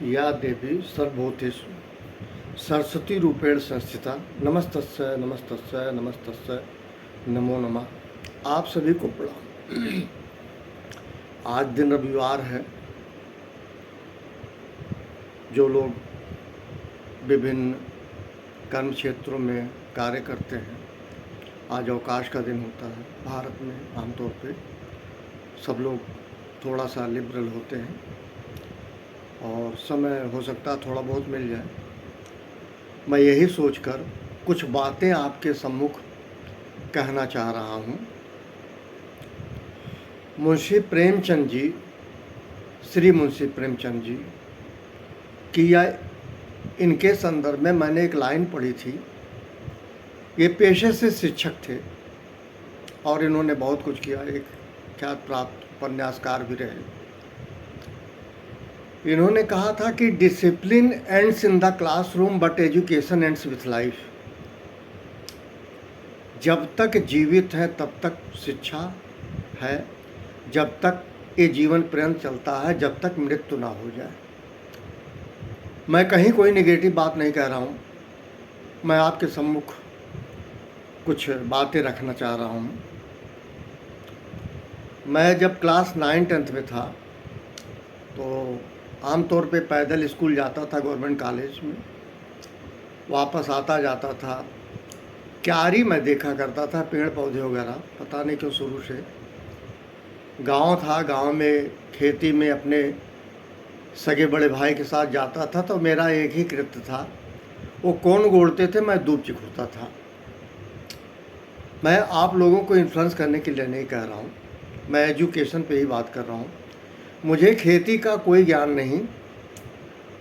या देवी सर्वभूतेषु सरस्वती रूपेण संस्थिता नमस्तस्य नमस्तस्य नमस्तस्य नमो नमः। आप सभी को प्रणाम। आज दिन रविवार है। जो लोग विभिन्न कर्म क्षेत्रों में कार्य करते हैं, आज अवकाश का दिन होता है। भारत में आमतौर पे सब लोग थोड़ा सा लिबरल होते हैं और समय हो सकता है थोड़ा बहुत मिल जाए। मैं यही सोचकर कुछ बातें आपके सम्मुख कहना चाह रहा हूँ। मुंशी प्रेमचंद जी, श्री मुंशी प्रेमचंद जी की यह इनके संदर्भ में मैंने एक लाइन पढ़ी थी। ये पेशे से शिक्षक थे और इन्होंने बहुत कुछ किया, एक ख्यात प्राप्त उपन्यासकार भी रहे। इन्होंने कहा था कि discipline ends in the classroom but education ends with life. जब तक जीवित है तब तक शिक्षा है, जब तक ये जीवन पर्यंत चलता है, जब तक मृत्यु ना हो जाए। मैं कहीं कोई नेगेटिव बात नहीं कह रहा हूँ, मैं आपके सम्मुख कुछ बातें रखना चाह रहा हूँ। मैं जब क्लास 9-10 में था तो आमतौर पे पैदल स्कूल जाता था, गवर्नमेंट कॉलेज में वापस आता जाता था। क्यारी में देखा करता था, पेड़ पौधे वगैरह, पता नहीं क्यों शुरू से। गांव था, गांव में खेती में अपने सगे बड़े भाई के साथ जाता था। तो मेरा एक ही कृत्य था, वो कौन गोड़ते थे, मैं दूब चिखुरता था। मैं आप लोगों को इन्फ्लुएंस करने के लिए नहीं कह रहा हूँ, मैं एजुकेशन पे ही बात कर रहा हूँ। मुझे खेती का कोई ज्ञान नहीं।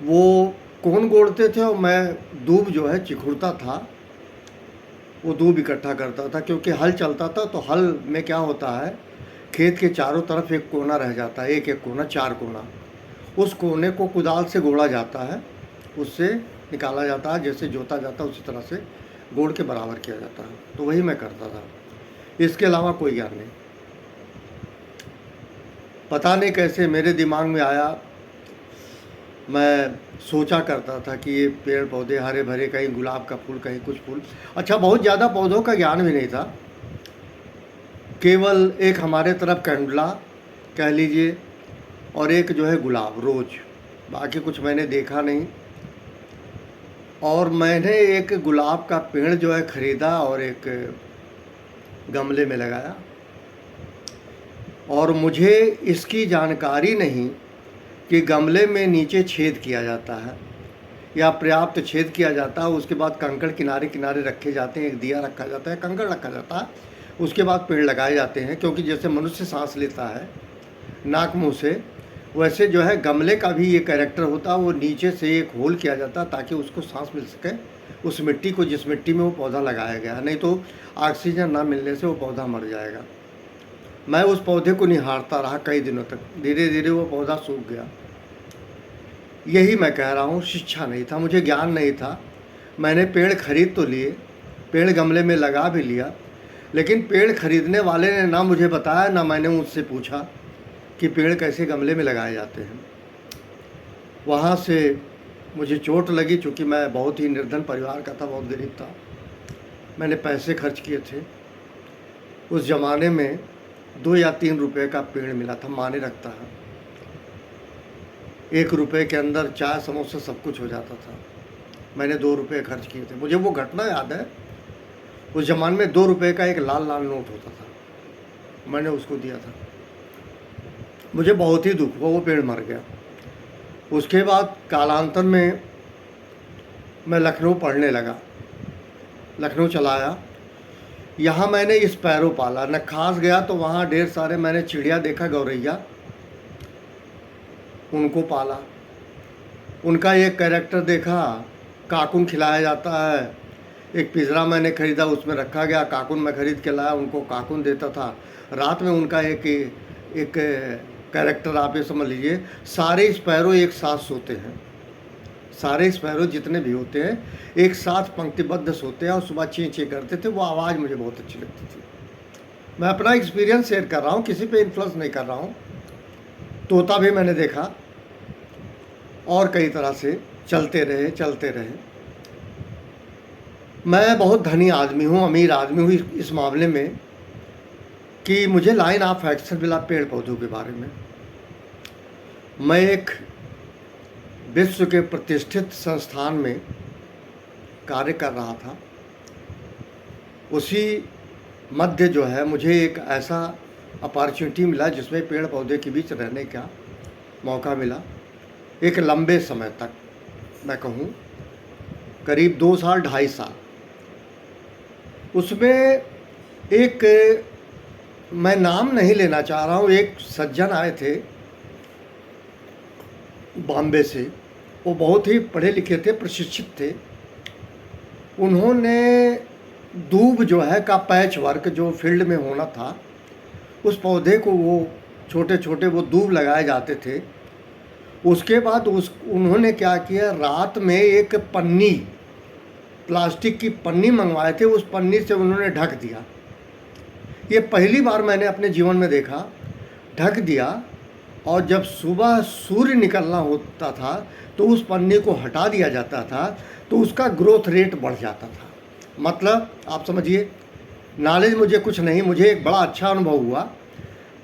वो कौन गोड़ते थे और मैं दूब जो है चिखुरता था। वो दूब इकट्ठा करता था, क्योंकि हल चलता था तो हल में क्या होता है, खेत के चारों तरफ एक कोना रह जाता है, एक एक कोना, 4 कोना। उस कोने को कुदाल से गोड़ा जाता है, उससे निकाला जाता है, जैसे जोता जाता है उसी तरह से गोड़ के बराबर किया जाता है। तो वही मैं करता था, इसके अलावा कोई ज्ञान नहीं। पता नहीं कैसे मेरे दिमाग में आया, मैं सोचा करता था कि ये पेड़ पौधे हरे भरे, कहीं गुलाब का फूल, कहीं कुछ फूल। अच्छा, बहुत ज़्यादा पौधों का ज्ञान भी नहीं था, केवल एक हमारे तरफ कैंडुला कह लीजिए और एक जो है गुलाब, रोज, बाकी कुछ मैंने देखा नहीं। और मैंने एक गुलाब का पेड़ जो है ख़रीदा और एक गमले में लगाया, और मुझे इसकी जानकारी नहीं कि गमले में नीचे छेद किया जाता है या पर्याप्त छेद किया जाता है। उसके बाद कंकड़ किनारे किनारे रखे जाते हैं, एक दिया रखा जाता है, कंकड़ रखा जाता है, उसके बाद पेड़ लगाए जाते हैं। क्योंकि जैसे मनुष्य सांस लेता है नाक मुंह से, वैसे जो है गमले का भी ये कैरेक्टर होता है। वो नीचे से एक होल किया जाता है ताकि उसको सांस मिल सके, उस मिट्टी को, जिस मिट्टी में वो पौधा लगाया गया है। नहीं तो ऑक्सीजन ना मिलने से वो पौधा मर जाएगा। मैं उस पौधे को निहारता रहा कई दिनों तक, धीरे धीरे वो पौधा सूख गया। यही मैं कह रहा हूँ, शिक्षा नहीं था, मुझे ज्ञान नहीं था। मैंने पेड़ खरीद तो लिए, पेड़ गमले में लगा भी लिया, लेकिन पेड़ खरीदने वाले ने ना मुझे बताया, ना मैंने उससे पूछा कि पेड़ कैसे गमले में लगाए जाते हैं। वहाँ से मुझे चोट लगी, चूँकि मैं बहुत ही निर्धन परिवार का था, बहुत गरीब था। मैंने पैसे खर्च किए थे। उस ज़माने में 2 या 3 रुपए का पेड़ मिला था, माने रखता है। 1 रुपये के अंदर चाय समोसा सब कुछ हो जाता था। मैंने 2 रुपये खर्च किए थे। मुझे वो घटना याद है, उस ज़माने में 2 रुपये का एक लाल लाल नोट होता था, मैंने उसको दिया था। मुझे बहुत ही दुख हुआ, वो पेड़ मर गया। उसके बाद कालांतर में मैं लखनऊ पढ़ने लगा, लखनऊ चला आया। यहाँ मैंने स्पैरो पाला, नखास गया तो वहाँ ढेर सारे मैंने चिड़िया देखा, गौरैया, उनको पाला। उनका एक कैरेक्टर देखा, काकुन खिलाया जाता है। एक पिंजरा मैंने ख़रीदा, उसमें रखा गया, काकुन मैं ख़रीद के लाया, उनको काकुन देता था। रात में उनका एक कैरेक्टर आप ये समझ लीजिए, सारे स्पैरो एक साथ सोते हैं, सारे स्पैरो जितने भी होते हैं एक साथ पंक्तिबद्ध सोते हैं और सुबह चीं चीं करते थे। वो आवाज़ मुझे बहुत अच्छी लगती थी। मैं अपना एक्सपीरियंस शेयर कर रहा हूँ, किसी पे इन्फ्लुएंस नहीं कर रहा हूँ। तोता भी मैंने देखा, और कई तरह से चलते रहे। मैं बहुत धनी आदमी हूँ, अमीर आदमी हूँ इस मामले में कि मुझे लाइन ऑफ एक्शन मिला पेड़ पौधों के बारे में। मैं एक विश्व के प्रतिष्ठित संस्थान में कार्य कर रहा था। उसी मध्य जो है मुझे एक ऐसा अपॉर्चुनिटी मिला जिसमें पेड़ पौधे के बीच रहने का मौका मिला। एक लंबे समय तक, मैं कहूँ करीब 2 साल 2.5 साल, उसमें एक, मैं नाम नहीं लेना चाह रहा हूँ, एक सज्जन आए थे बॉम्बे से। वो बहुत ही पढ़े लिखे थे, प्रशिक्षित थे। उन्होंने दूब जो है का पैच वर्क जो फील्ड में होना था, उस पौधे को, वो छोटे छोटे वो दूब लगाए जाते थे। उसके बाद उन्होंने क्या किया, रात में एक पन्नी, प्लास्टिक की पन्नी मंगवाए थे, उस पन्नी से उन्होंने ढक दिया। ये पहली बार मैंने अपने जीवन में देखा, ढक दिया। और जब सुबह सूर्य निकलना होता था तो उस पन्नी को हटा दिया जाता था, तो उसका ग्रोथ रेट बढ़ जाता था। मतलब आप समझिए, नॉलेज मुझे कुछ नहीं, मुझे एक बड़ा अच्छा अनुभव हुआ।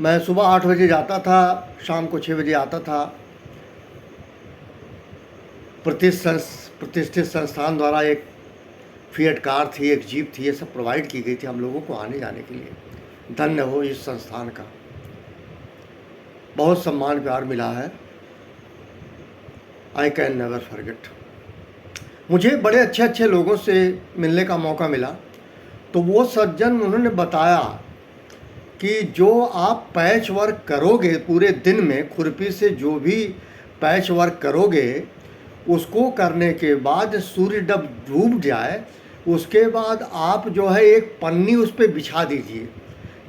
मैं सुबह 8 बजे जाता था, शाम को 6 बजे आता था। प्रतिष्ठित संस्थान द्वारा एक फिएट कार थी, एक जीप थी, ये सब प्रोवाइड की गई थी हम लोगों को आने जाने के लिए। धन्य हो इस संस्थान का, बहुत सम्मान प्यार मिला है। I can never forget. मुझे बड़े अच्छे अच्छे लोगों से मिलने का मौका मिला। तो वो सज्जन, उन्होंने बताया कि जो आप पैच वर्क करोगे पूरे दिन में, खुरपी से जो भी पैच वर्क करोगे, उसको करने के बाद सूर्य जब डूब जाए, उसके बाद आप जो है एक पन्नी उस पर बिछा दीजिए,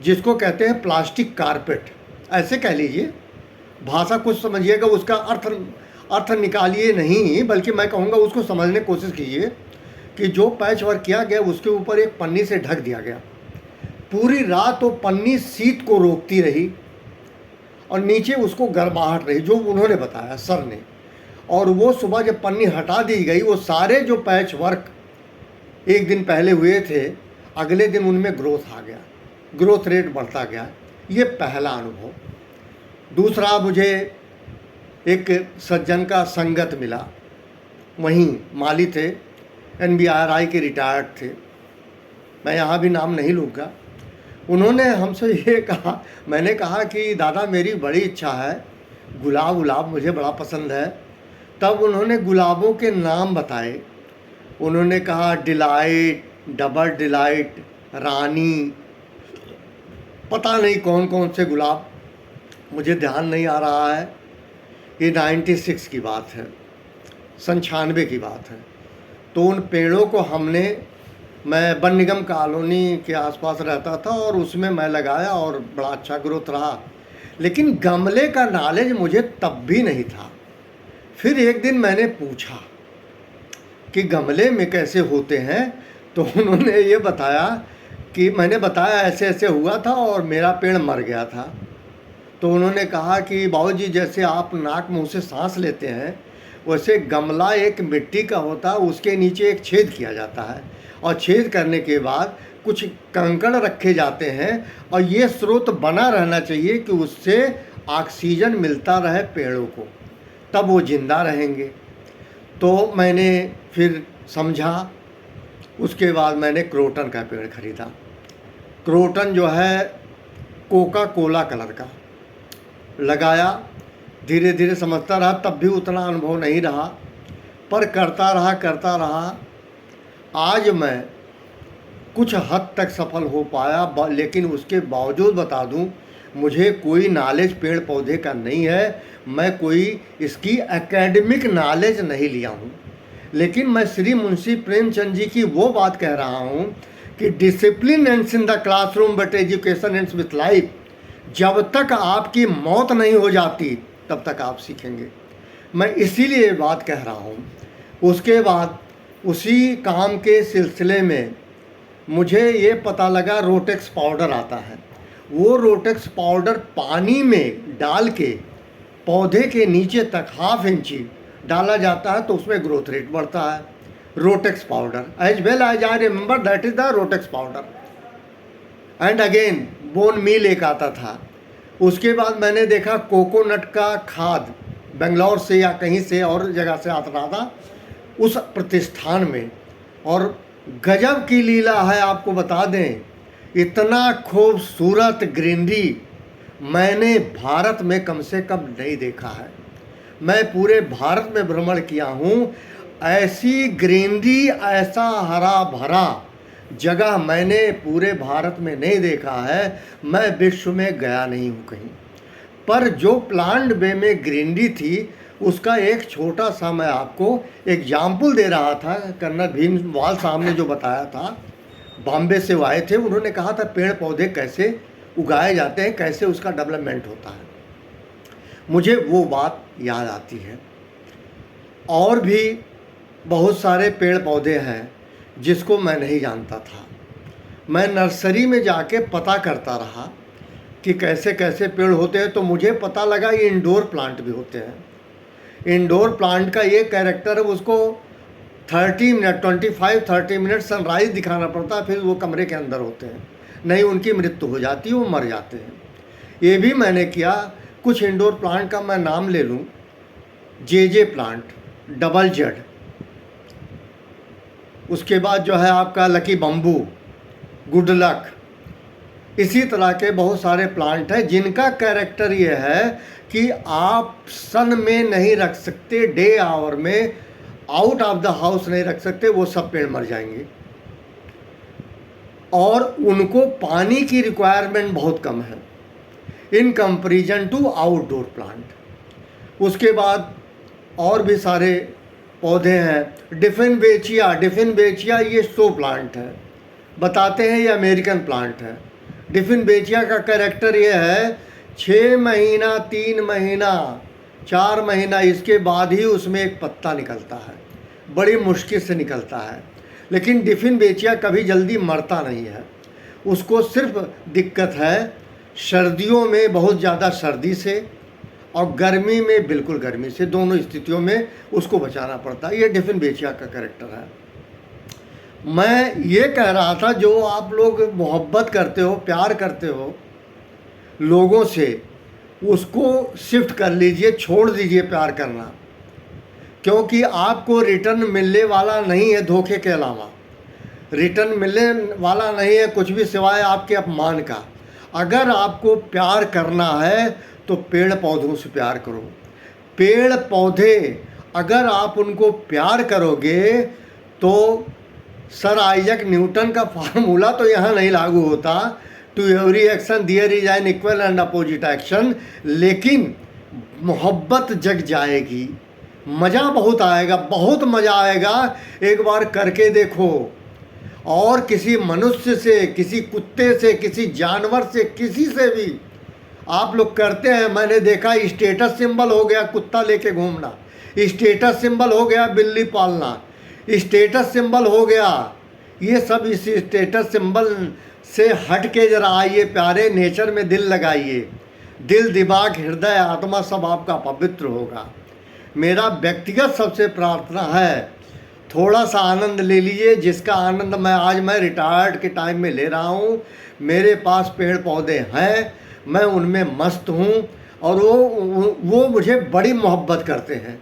जिसको कहते हैं प्लास्टिक कारपेट, ऐसे कह लीजिए। भाषा कुछ समझिएगा, उसका अर्थ निकालिए नहीं, बल्कि मैं कहूँगा उसको समझने की कोशिश कीजिए कि जो पैच वर्क किया गया उसके ऊपर एक पन्नी से ढक दिया गया। पूरी रात वो पन्नी शीत को रोकती रही और नीचे उसको गर्माहट रही, जो उन्होंने बताया सर ने। और वो सुबह जब पन्नी हटा दी गई, वो सारे जो पैच वर्क एक दिन पहले हुए थे, अगले दिन उनमें ग्रोथ आ गया, ग्रोथ रेट बढ़ता गया। ये पहला अनुभव। दूसरा, मुझे एक सज्जन का संगत मिला, वहीं माली थे, NBRI के रिटायर्ड थे, मैं यहाँ भी नाम नहीं लूँगा। उन्होंने हमसे ये कहा, मैंने कहा कि दादा मेरी बड़ी इच्छा है, गुलाब मुझे बड़ा पसंद है। तब उन्होंने गुलाबों के नाम बताए। उन्होंने कहा डिलाइट, डबल डिलाइट, रानी, पता नहीं कौन कौन से गुलाब, मुझे ध्यान नहीं आ रहा है। ये 96 की बात है, 96 की बात है। तो उन पेड़ों को हमने, मैं वन निगम कॉलोनी के आसपास रहता था और उसमें मैं लगाया और बड़ा अच्छा ग्रोथ रहा। लेकिन गमले का नॉलेज मुझे तब भी नहीं था। फिर एक दिन मैंने पूछा कि गमले में कैसे होते हैं, तो उन्होंने ये बताया कि, मैंने बताया ऐसे ऐसे हुआ था और मेरा पेड़ मर गया था। तो उन्होंने कहा कि बाबूजी, जैसे आप नाक मुंह से सांस लेते हैं, वैसे गमला एक मिट्टी का होता है, उसके नीचे एक छेद किया जाता है और छेद करने के बाद कुछ कंकड़ रखे जाते हैं और ये स्रोत बना रहना चाहिए कि उससे ऑक्सीजन मिलता रहे पेड़ों को, तब वो जिंदा रहेंगे। तो मैंने फिर समझा। उसके बाद मैंने क्रोटन का पेड़ खरीदा। क्रोटन जो है कोका कोला कलर का, लगाया। धीरे धीरे समझता रहा, तब भी उतना अनुभव नहीं रहा, पर करता रहा। आज मैं कुछ हद तक सफल हो पाया, लेकिन उसके बावजूद बता दूं, मुझे कोई नॉलेज पेड़ पौधे का नहीं है। मैं कोई इसकी एकेडमिक नॉलेज नहीं लिया हूँ। लेकिन मैं श्री मुंशी प्रेमचंद जी की वो बात कह रहा हूँ कि discipline ends in the classroom but education ends with life. जब तक आपकी मौत नहीं हो जाती तब तक आप सीखेंगे। मैं इसीलिए बात कह रहा हूँ। उसके बाद उसी काम के सिलसिले में मुझे ये पता लगा रोटेक्स पाउडर आता है। वो रोटेक्स पाउडर पानी में डाल के पौधे के नीचे तक 1/2 इंची डाला जाता है तो उसमें ग्रोथ रेट बढ़ता है। Rotex powder, as well as I remember that is the Rotex powder. And again bone meal एक आता था। उसके बाद मैंने देखा कोकोनट का खाद बेंगलोर से या कहीं से और जगह से आता रहा था उस प्रतिष्ठान में, और गजब की लीला है। आपको बता दें, इतना खूबसूरत ग्रीनरी मैंने भारत में कम से कम नहीं देखा है। मैं पूरे भारत में भ्रमण किया हूँ, ऐसी ग्रीनरी, ऐसा हरा भरा जगह मैंने पूरे भारत में नहीं देखा है। मैं विश्व में गया नहीं हूँ कहीं, पर जो प्लांट वे में ग्रीनरी थी उसका एक छोटा सा मैं आपको एग्जाम्पल दे रहा था। कर्नल भीमवाल साहब ने जो बताया था, बॉम्बे से वो आए थे, उन्होंने कहा था पेड़ पौधे कैसे उगाए जाते हैं, कैसे उसका डेवलपमेंट होता है। मुझे वो बात याद आती है। और भी बहुत सारे पेड़ पौधे हैं जिसको मैं नहीं जानता था। मैं नर्सरी में जाके पता करता रहा कि कैसे कैसे पेड़ होते हैं, तो मुझे पता लगा ये इंडोर प्लांट भी होते हैं। इंडोर प्लांट का ये कैरेक्टर है, उसको 25-30 मिनट सनराइज दिखाना पड़ता है, फिर वो कमरे के अंदर होते हैं, नहीं उनकी मृत्यु हो जाती है, वो मर जाते हैं। ये भी मैंने किया। कुछ इंडोर प्लांट का मैं नाम ले लूँ, जे प्लांट, डबल जेड, उसके बाद जो है आपका लकी बम्बू, गुड लक, इसी तरह के बहुत सारे प्लांट हैं जिनका कैरेक्टर ये है कि आप सन में नहीं रख सकते, डे आवर में आउट ऑफ द हाउस नहीं रख सकते, वो सब पेड़ मर जाएंगे। और उनको पानी की रिक्वायरमेंट बहुत कम है in comparison to outdoor plant. उसके बाद और भी सारे पौधे हैं। डिफिनबेचिया ये शो प्लांट है, बताते हैं ये अमेरिकन प्लांट है। डिफिनबेचिया का कैरेक्टर ये है 6 महीना, 3 महीना, 4 महीना, इसके बाद ही उसमें एक पत्ता निकलता है, बड़ी मुश्किल से निकलता है। लेकिन डिफिनबेचिया कभी जल्दी मरता नहीं है। उसको सिर्फ दिक्कत है सर्दियों में बहुत ज़्यादा सर्दी से, और गर्मी में बिल्कुल गर्मी से, दोनों स्थितियों में उसको बचाना पड़ता है। ये डिफिनबेचिया का कैरेक्टर है। मैं ये कह रहा था, जो आप लोग मोहब्बत करते हो, प्यार करते हो लोगों से, उसको शिफ्ट कर लीजिए, छोड़ दीजिए प्यार करना, क्योंकि आपको रिटर्न मिलने वाला नहीं है। धोखे के अलावा रिटर्न मिलने वाला नहीं है कुछ भी सिवाय आपके अपमान का। अगर आपको प्यार करना है तो पेड़ पौधों से प्यार करो। पेड़ पौधे अगर आप उनको प्यार करोगे तो सर आइजैक न्यूटन का फार्मूला तो यहाँ नहीं लागू होता, to every action there is an equal and opposite action, लेकिन मोहब्बत जग जाएगी, मज़ा बहुत आएगा, बहुत मज़ा आएगा। एक बार करके देखो। और किसी मनुष्य से, किसी कुत्ते से, किसी जानवर से, किसी से भी आप लोग करते हैं, मैंने देखा स्टेटस सिंबल हो गया कुत्ता लेके घूमना, स्टेटस सिंबल हो गया बिल्ली पालना, स्टेटस सिंबल हो गया ये सब। इस स्टेटस सिंबल से हट के जरा आइए, प्यारे नेचर में दिल लगाइए, दिल दिमाग हृदय आत्मा सब आपका पवित्र होगा। मेरा व्यक्तिगत सबसे प्रार्थना है, थोड़ा सा आनंद ले लीजिए, जिसका आनंद मैं रिटायर्ड के टाइम में ले रहा हूँ। मेरे पास पेड़ पौधे हैं, मैं उनमें मस्त हूँ, और वो मुझे बड़ी मोहब्बत करते हैं।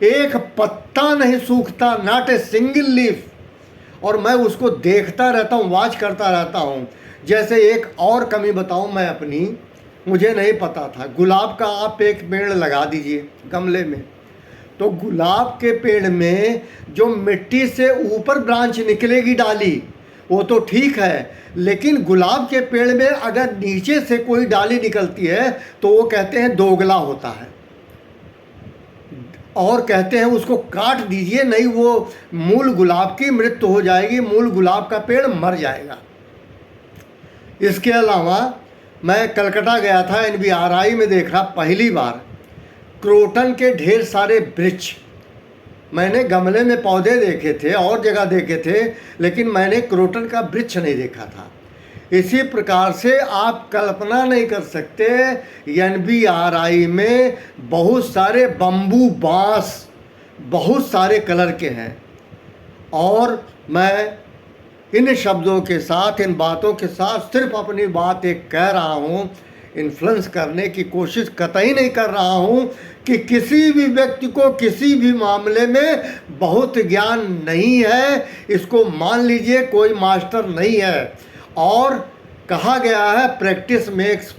एक पत्ता नहीं सूखता, नॉट ए सिंगल लीफ, और मैं उसको देखता रहता हूँ, वॉच करता रहता हूँ। जैसे एक और कमी बताऊँ मैं अपनी, मुझे नहीं पता था, गुलाब का आप एक पेड़ लगा दीजिए गमले में, तो गुलाब के पेड़ में जो मिट्टी से ऊपर ब्रांच निकलेगी डाली, वो तो ठीक है, लेकिन गुलाब के पेड़ में अगर नीचे से कोई डाली निकलती है तो वो कहते हैं दोगला होता है, और कहते हैं उसको काट दीजिए, नहीं वो मूल गुलाब की मृत्यु हो जाएगी, मूल गुलाब का पेड़ मर जाएगा। इसके अलावा मैं कलकत्ता गया था, NBRI में देखा पहली बार क्रोटन के ढेर सारे वृक्ष। मैंने गमले में पौधे देखे थे और जगह देखे थे, लेकिन मैंने क्रोटन का वृक्ष नहीं देखा था। इसी प्रकार से आप कल्पना नहीं कर सकते, NBRI में बहुत सारे बम्बू बांस बहुत सारे कलर के हैं, और मैं इन शब्दों के साथ, इन बातों के साथ सिर्फ अपनी बात एक कह रहा हूँ, इन्फ्लुएंस करने की कोशिश कतई नहीं कर रहा हूँ कि किसी भी व्यक्ति को किसी भी मामले में बहुत ज्ञान नहीं है, इसको मान लीजिए, कोई मास्टर नहीं है। और कहा गया है practice makes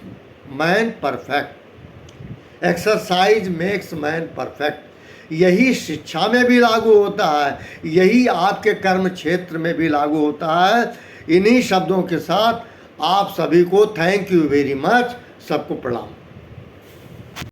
man perfect, exercise makes man perfect. यही शिक्षा में भी लागू होता है, यही आपके कर्म क्षेत्र में भी लागू होता है। इन्हीं शब्दों के साथ आप सभी को थैंक यू वेरी मच, सबको प्रणाम।